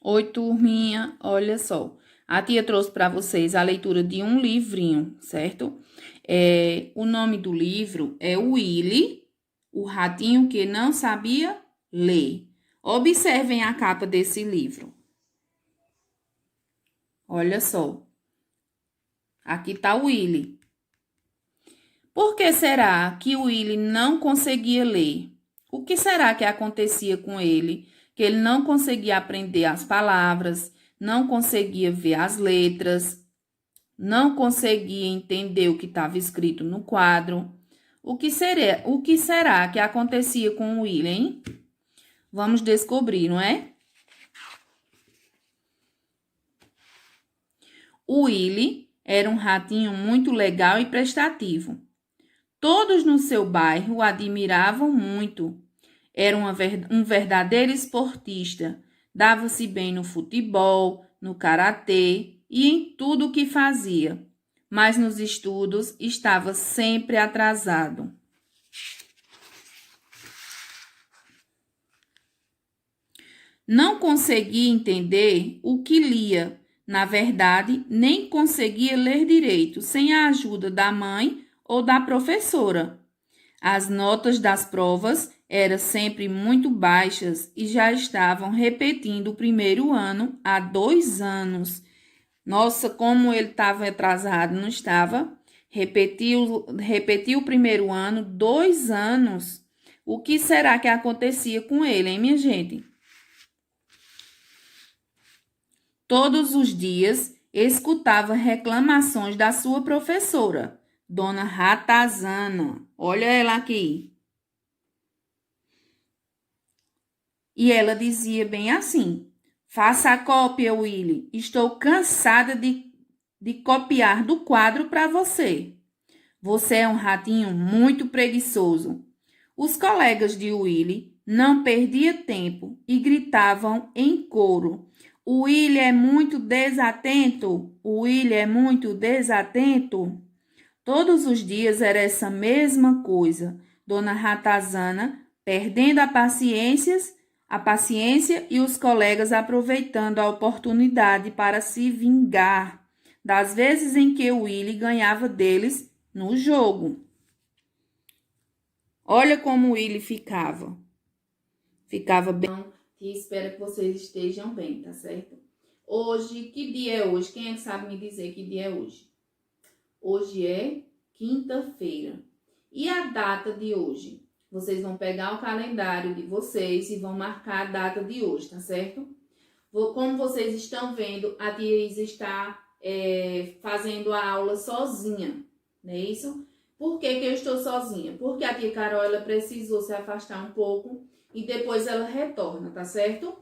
Oi, turminha, olha só. A tia trouxe para vocês a leitura de um livrinho, certo? O nome do livro é Willy, o ratinho que não sabia ler. Observem a capa desse livro. Olha só. Aqui está o Willy. Por que será que o Willy não conseguia ler? O que será que acontecia com ele? Que ele não conseguia aprender as palavras, não conseguia ver as letras, não conseguia entender o que estava escrito no quadro. O que será que acontecia com o Willy, hein? Vamos descobrir, não é? O Willy era um ratinho muito legal e prestativo. Todos no seu bairro o admiravam muito. Era um verdadeiro esportista. Dava-se bem no futebol, no karatê e em tudo o que fazia. Mas nos estudos estava sempre atrasado. Não conseguia entender o que lia. Na verdade, nem conseguia ler direito, sem a ajuda da mãe ou da professora. As notas das provas eram sempre muito baixas e já estavam repetindo o primeiro ano há 2 anos. Nossa, como ele estava atrasado, não estava? Repetiu o primeiro ano 2 anos. O que será que acontecia com ele, hein, minha gente? Todos os dias escutava reclamações da sua professora, Dona Ratazana. Olha ela aqui. E ela dizia bem assim: faça a cópia, Willy. Estou cansada de copiar do quadro para você. Você é um ratinho muito preguiçoso. Os colegas de Willy não perdiam tempo e gritavam em coro: o Willy é muito desatento, o Willy é muito desatento. Todos os dias era essa mesma coisa. Dona Ratazana perdendo a paciência e os colegas aproveitando a oportunidade para se vingar das vezes em que o Willy ganhava deles no jogo. Olha como o Willy ficava. Ficava bem. E espero que vocês estejam bem, tá certo? Hoje, que dia é hoje? Quem é que sabe me dizer que dia é hoje? Hoje é quinta-feira. E a data de hoje? Vocês vão pegar o calendário de vocês e vão marcar a data de hoje, tá certo? Como vocês estão vendo, a tia Isa está fazendo a aula sozinha, não é isso? Por que eu estou sozinha? Porque a tia Carol, ela precisou se afastar um pouco e depois ela retorna, tá certo?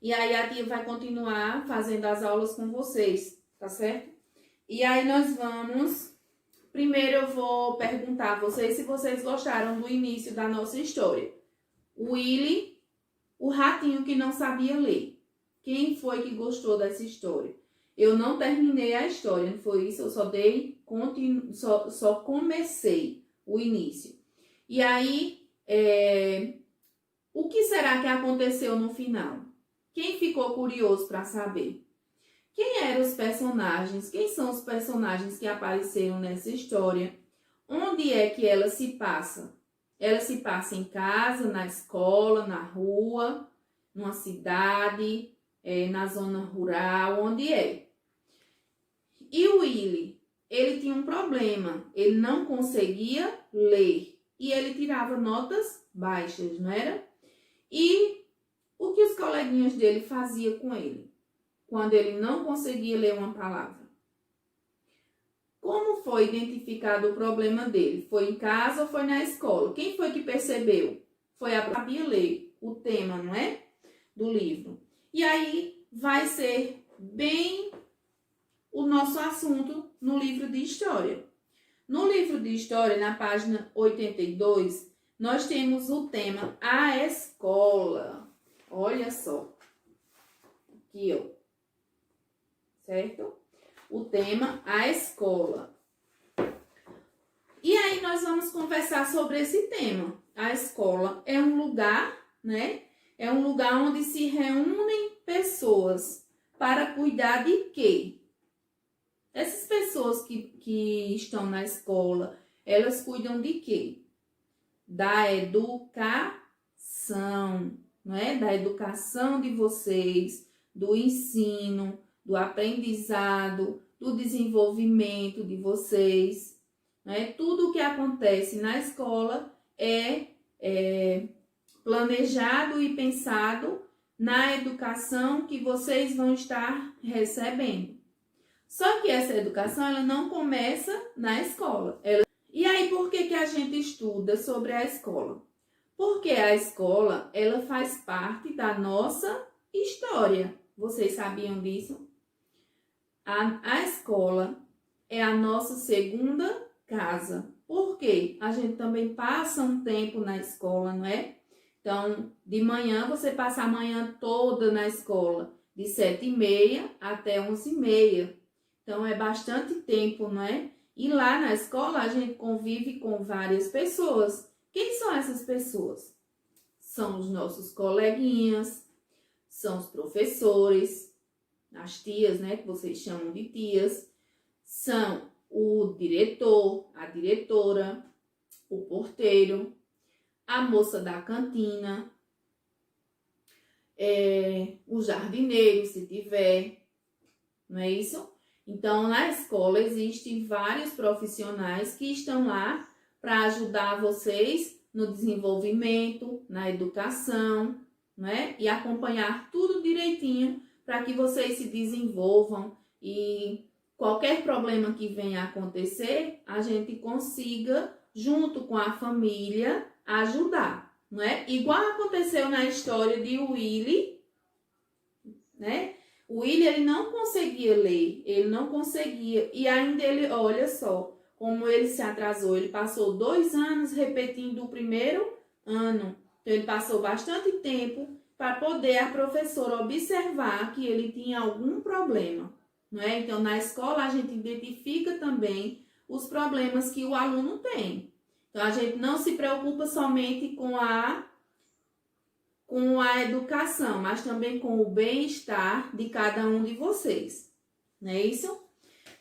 E aí a tia vai continuar fazendo as aulas com vocês, tá certo? E aí nós vamos... Primeiro eu vou perguntar a vocês se vocês gostaram do início da nossa história. Willy, o ratinho que não sabia ler. Quem foi que gostou dessa história? Eu não terminei a história, não foi isso? Eu só comecei o início. E aí, o que será que aconteceu no final? Quem ficou curioso para saber? Quem eram os personagens? Quem são os personagens que apareceram nessa história? Onde é que ela se passa? Ela se passa em casa, na escola, na rua, numa cidade, na zona rural, onde é? E o Willy, ele tinha um problema, ele não conseguia ler e ele tirava notas baixas, não era? E o que os coleguinhas dele faziam com ele, quando ele não conseguia ler uma palavra? Como foi identificado o problema dele? Foi em casa ou foi na escola? Quem foi que percebeu? Foi a sabia ler o tema, não é? Do livro. E aí vai ser bem o nosso assunto no livro de história. No livro de história, na página 82, nós temos o tema A Escola. Olha só. Aqui, ó. Certo? O tema A Escola. E aí nós vamos conversar sobre esse tema. A escola é um lugar, né? É um lugar onde se reúnem pessoas para cuidar de quê? Essas pessoas que estão na escola, elas cuidam de quê? Da educação, não é? Da educação de vocês, do ensino, do aprendizado, do desenvolvimento de vocês, não é? Tudo o que acontece na escola é planejado e pensado na educação que vocês vão estar recebendo. Só que essa educação, ela não começa na escola. E aí, por que a gente estuda sobre a escola? Porque a escola, ela faz parte da nossa história. Vocês sabiam disso? A escola é a nossa segunda casa. Por quê? A gente também passa um tempo na escola, não é? Então, de manhã, você passa a manhã toda na escola, de 7h30 até 11h30. Então, é bastante tempo, não é? E lá na escola, a gente convive com várias pessoas. Quem são essas pessoas? São os nossos coleguinhas, são os professores, as tias, né, que vocês chamam de tias, são o diretor, a diretora, o porteiro, a moça da cantina, o jardineiro, se tiver, não é isso? Então, na escola existem vários profissionais que estão lá para ajudar vocês no desenvolvimento, na educação, né? E acompanhar tudo direitinho para que vocês se desenvolvam e qualquer problema que venha a acontecer, a gente consiga, junto com a família, ajudar, não é? Igual aconteceu na história de Willy, né? O Willy, ele não conseguia ler, ele não conseguia, e ainda ele, olha só, como ele se atrasou, ele passou 2 anos repetindo o primeiro ano, então ele passou bastante tempo para poder a professora observar que ele tinha algum problema, não é? Então, na escola, a gente identifica também os problemas que o aluno tem. Então, a gente não se preocupa somente com a educação, mas também com o bem-estar de cada um de vocês, não é isso?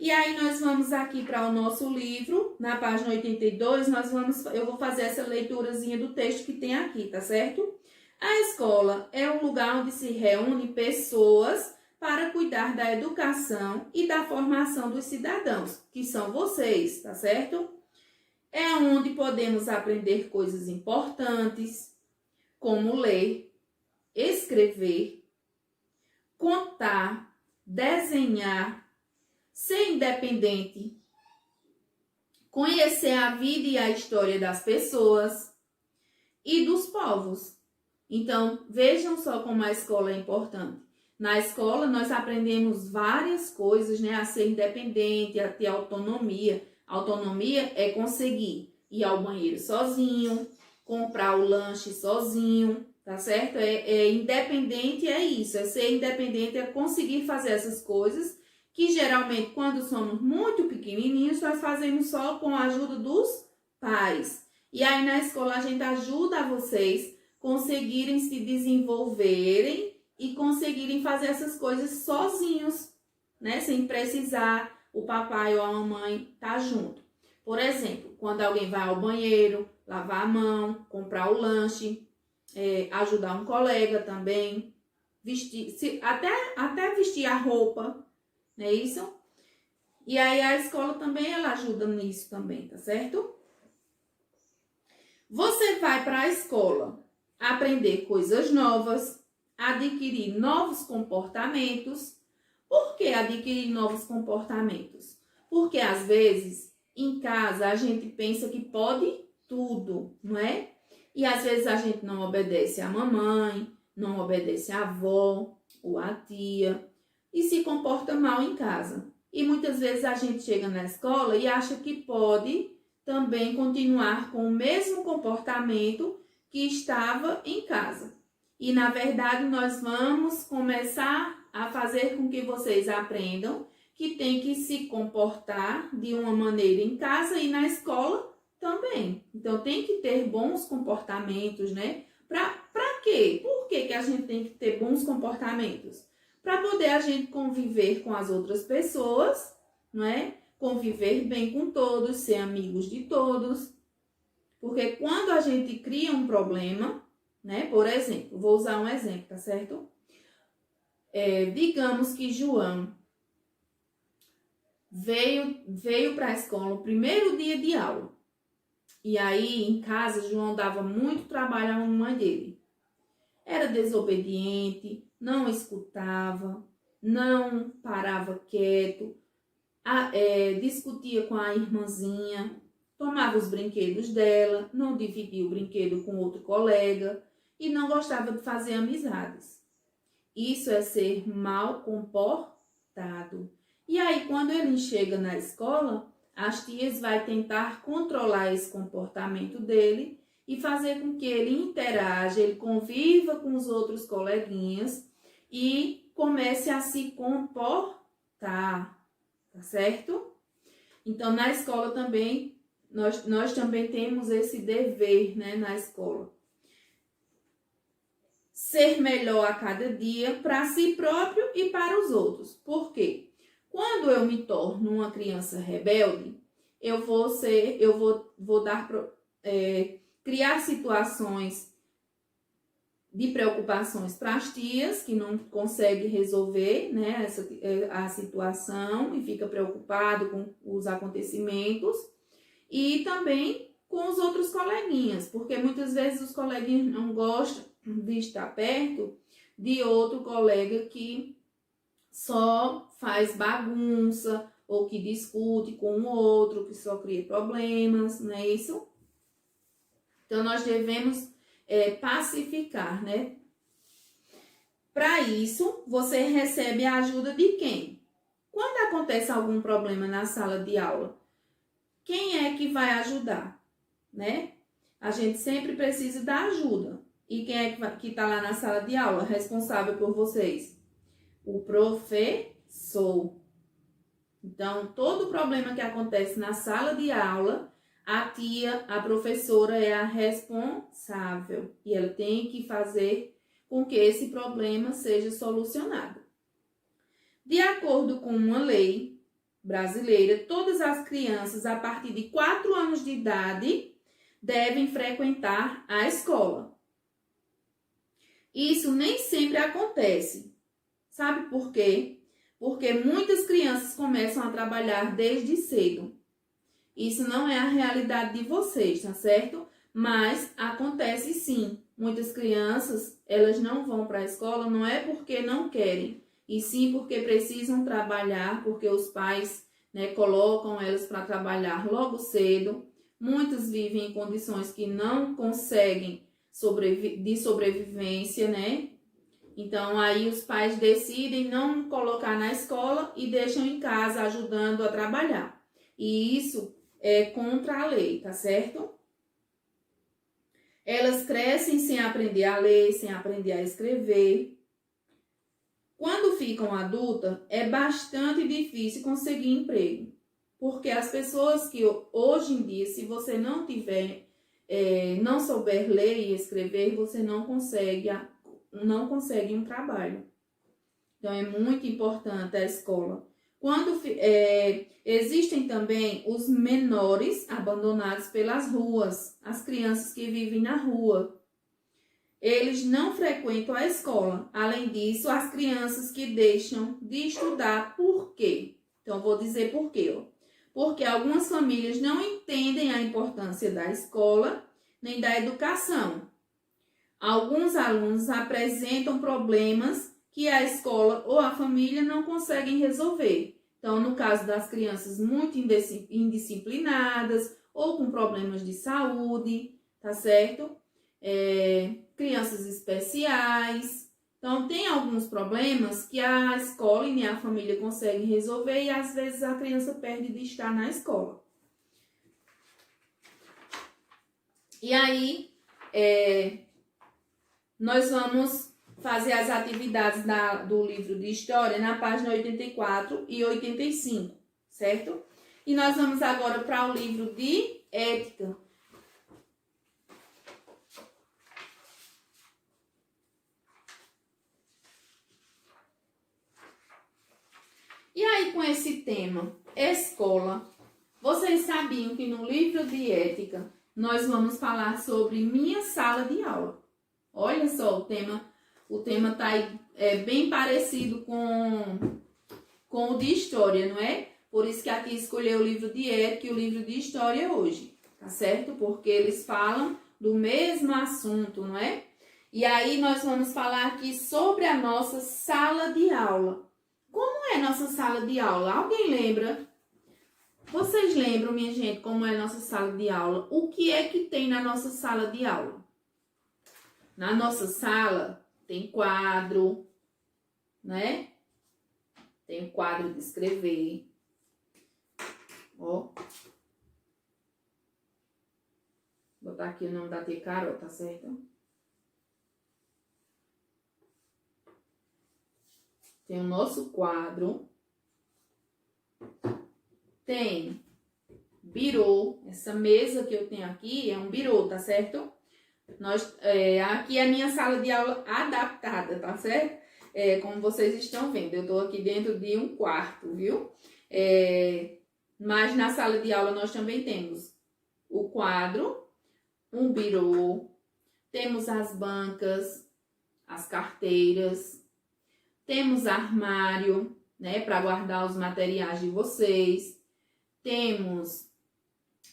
E aí, nós vamos aqui para o nosso livro, na página 82, eu vou fazer essa leiturazinha do texto que tem aqui, tá certo? A escola é um lugar onde se reúnem pessoas para cuidar da educação e da formação dos cidadãos, que são vocês, tá certo? É onde podemos aprender coisas importantes, como ler, escrever, contar, desenhar, ser independente, conhecer a vida e a história das pessoas e dos povos. Então, vejam só como a escola é importante. Na escola, nós aprendemos várias coisas, né? A ser independente, a ter autonomia. Autonomia é conseguir ir ao banheiro sozinho, comprar o lanche sozinho, tá certo? Independente é isso, é ser independente, é conseguir fazer essas coisas que geralmente quando somos muito pequenininhos nós fazemos só com a ajuda dos pais. E aí na escola a gente ajuda vocês conseguirem se desenvolverem e conseguirem fazer essas coisas sozinhos, né? Sem precisar o papai ou a mamãe estar junto. Por exemplo, quando alguém vai ao banheiro, lavar a mão, comprar o lanche, ajudar um colega também, vestir, até vestir a roupa, não é isso? E aí a escola também, ela ajuda nisso também, tá certo? Você vai para a escola aprender coisas novas, adquirir novos comportamentos. Por que adquirir novos comportamentos? Porque às vezes em casa a gente pensa que pode tudo, não é? E às vezes a gente não obedece à mamãe, não obedece à avó ou à tia e se comporta mal em casa. E muitas vezes a gente chega na escola e acha que pode também continuar com o mesmo comportamento que estava em casa. E na verdade nós vamos começar a fazer com que vocês aprendam que tem que se comportar de uma maneira em casa e na escola também. Então tem que ter bons comportamentos, né? Pra quê? Por que a gente tem que ter bons comportamentos? Para poder a gente conviver com as outras pessoas, não é? Conviver bem com todos, ser amigos de todos. Porque quando a gente cria um problema, né? Por exemplo, vou usar um exemplo, tá certo? Digamos que João veio para a escola no primeiro dia de aula. E aí, em casa, João dava muito trabalho à mamãe dele. Era desobediente, não escutava, não parava quieto, discutia com a irmãzinha, tomava os brinquedos dela, não dividia o brinquedo com outro colega e não gostava de fazer amizades. Isso é ser mal comportado. E aí, quando ele chega na escola, as tias vão tentar controlar esse comportamento dele e fazer com que ele interaja, ele conviva com os outros coleguinhas e comece a se comportar, tá certo? Então, na escola também, nós também temos esse dever, né, na escola. Ser melhor a cada dia para si próprio e para os outros. Por quê? Quando eu me torno uma criança rebelde, eu vou criar situações de preocupações para as tias que não conseguem resolver, né, a situação e fica preocupado com os acontecimentos e também com os outros coleguinhas, porque muitas vezes os coleguinhas não gostam de estar perto de outro colega que só faz bagunça ou que discute com o outro, que só cria problemas, não é isso? Então, nós devemos pacificar, né? Para isso, você recebe a ajuda de quem? Quando acontece algum problema na sala de aula, quem é que vai ajudar, né? A gente sempre precisa da ajuda. E quem é que está lá na sala de aula, responsável por vocês? O professor. Então, todo problema que acontece na sala de aula, a tia, a professora é a responsável. E ela tem que fazer com que esse problema seja solucionado. De acordo com uma lei brasileira, todas as crianças a partir de 4 anos de idade devem frequentar a escola. Isso nem sempre acontece. Sabe por quê? Porque muitas crianças começam a trabalhar desde cedo. Isso não é a realidade de vocês, tá certo? Mas acontece sim. Muitas crianças, elas não vão para a escola, não é porque não querem, e sim porque precisam trabalhar, porque os pais, né, colocam elas para trabalhar logo cedo. Muitas vivem em condições que não conseguem de sobrevivência, né? Então, aí os pais decidem não colocar na escola e deixam em casa ajudando a trabalhar. E isso é contra a lei, tá certo? Elas crescem sem aprender a ler, sem aprender a escrever. Quando ficam adultas, é bastante difícil conseguir emprego. Porque as pessoas que hoje em dia, se você não tiver, não souber ler e escrever, você não consegue um trabalho. Então, é muito importante a escola. Existem também os menores abandonados pelas ruas, as crianças que vivem na rua. Eles não frequentam a escola. Além disso, as crianças que deixam de estudar. Por quê? Então, vou dizer por quê. Porque algumas famílias não entendem a importância da escola nem da educação. Alguns alunos apresentam problemas que a escola ou a família não conseguem resolver. Então, no caso das crianças muito indisciplinadas ou com problemas de saúde, tá certo? Crianças especiais. Então, tem alguns problemas que a escola e nem a família conseguem resolver e às vezes a criança perde de estar na escola. E aí, nós vamos fazer as atividades do livro de História na página 84 e 85, certo? E nós vamos agora para o livro de Ética. ainda com esse tema, escola, vocês sabiam que no livro de ética nós vamos falar sobre minha sala de aula. Olha só, o tema tá aí, bem parecido com o de história, não é? Por isso que aqui escolheu o livro de ética e o livro de história hoje, tá certo? Porque eles falam do mesmo assunto, não é? E aí nós vamos falar aqui sobre a nossa sala de aula. Como é nossa sala de aula? Alguém lembra? Vocês lembram, minha gente, como é nossa sala de aula? O que é que tem na nossa sala de aula? Na nossa sala tem quadro, né? Tem quadro de escrever. Ó. Vou botar aqui o nome da tia Carol, tá certo? Tem o nosso quadro. Tem birô. Essa mesa que eu tenho aqui é um birô, tá certo? Aqui é a minha sala de aula adaptada, tá certo? Como vocês estão vendo, eu tô aqui dentro de um quarto, viu? Mas na sala de aula nós também temos o quadro, um birô, temos as bancas, as carteiras, temos armário, né, para guardar os materiais de vocês. Temos,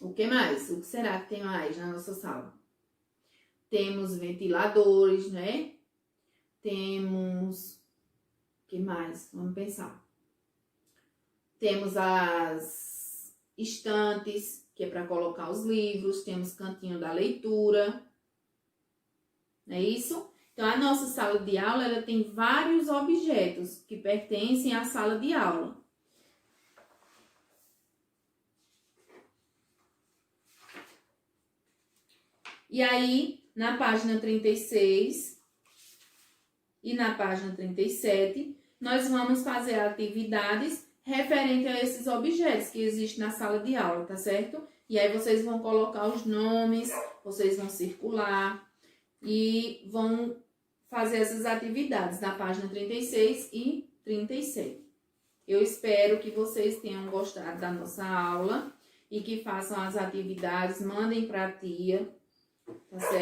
o que mais? O que será que tem mais na nossa sala? Temos ventiladores, né? Temos, o que mais? Vamos pensar. Temos as estantes, que é para colocar os livros. Temos cantinho da leitura. Não é isso? Então, a nossa sala de aula, ela tem vários objetos que pertencem à sala de aula. E aí, na página 36 e na página 37, nós vamos fazer atividades referente a esses objetos que existem na sala de aula, tá certo? E aí vocês vão colocar os nomes, vocês vão circular e vão fazer essas atividades na página 36 e 37. Eu espero que vocês tenham gostado da nossa aula e que façam as atividades, mandem para a tia, tá certo?